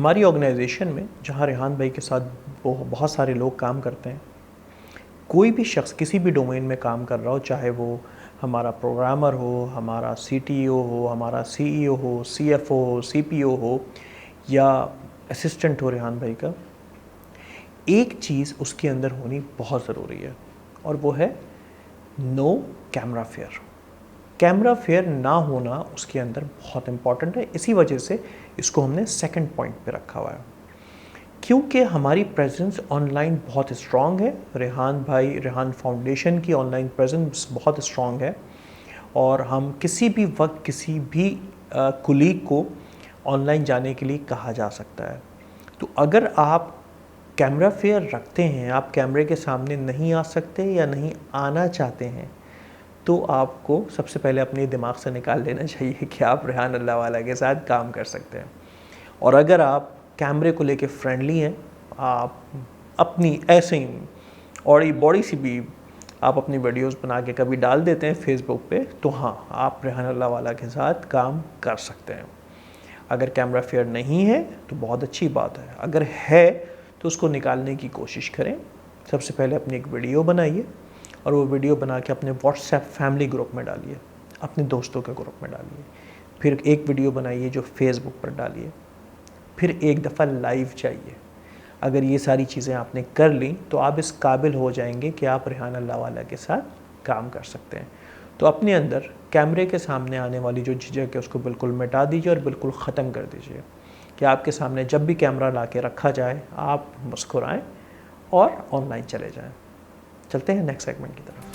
हमारी ऑर्गेनाइजेशन में जहाँ रेहान भाई के साथ बहुत सारे लोग काम करते हैं, कोई भी शख्स किसी भी डोमेन में काम कर रहा हो, चाहे वो हमारा प्रोग्रामर हो, हमारा सीटीओ हो, हमारा सीईओ हो, सीएफओ हो, सीपीओ हो या असिस्टेंट हो रेहान भाई का, एक चीज़ उसके अंदर होनी बहुत ज़रूरी है और वो है no camera fair. Camera fair ना होना उसके अंदर बहुत इम्पॉर्टेंट है। इसी वजह से इसको हमने सेकंड पॉइंट पे रखा हुआ है, क्योंकि हमारी प्रेजेंस ऑनलाइन बहुत स्ट्रॉन्ग है। रेहान फाउंडेशन की ऑनलाइन प्रेजेंस बहुत स्ट्रॉन्ग है और हम किसी भी वक्त किसी भी कुलीग को ऑनलाइन जाने के लिए कहा जा सकता है। तो अगर आप कैमरा फेयर रखते हैं, आप कैमरे के सामने नहीं आ सकते या नहीं आना चाहते हैं, तो आपको सबसे पहले अपने दिमाग से निकाल लेना चाहिए कि आप रेहान अल्लाहवाला के साथ काम कर सकते हैं। और अगर आप कैमरे को लेके फ्रेंडली हैं, आप अपनी ऐसे ही और बॉडी से भी आप अपनी वीडियोस बना के कभी डाल देते हैं फेसबुक पे, तो हाँ, आप रेहान अल्लाहवाला के साथ काम कर सकते हैं। अगर कैमरा फेयर नहीं है तो बहुत अच्छी बात है, अगर है तो उसको निकालने की कोशिश करें। सबसे पहले अपनी एक वीडियो बनाइए और वो वीडियो बना के अपने व्हाट्सएप फैमिली ग्रुप में डालिए, अपने दोस्तों के ग्रुप में डालिए। फिर एक वीडियो बनाइए जो फेसबुक पर डालिए, फिर एक दफ़ा लाइव जाइए। अगर ये सारी चीज़ें आपने कर ली तो आप इस काबिल हो जाएंगे कि आप रेहान अल्लाहवाला के साथ काम कर सकते हैं। तो अपने अंदर कैमरे के सामने आने वाली जो झिझक है उसको बिल्कुल मिटा दीजिए और बिल्कुल ख़त्म कर दीजिए कि आपके सामने जब भी कैमरा ला के रखा जाए आप मुस्कुराएं और ऑनलाइन चले जाएं। चलते हैं नेक्स्ट सेगमेंट की तरफ।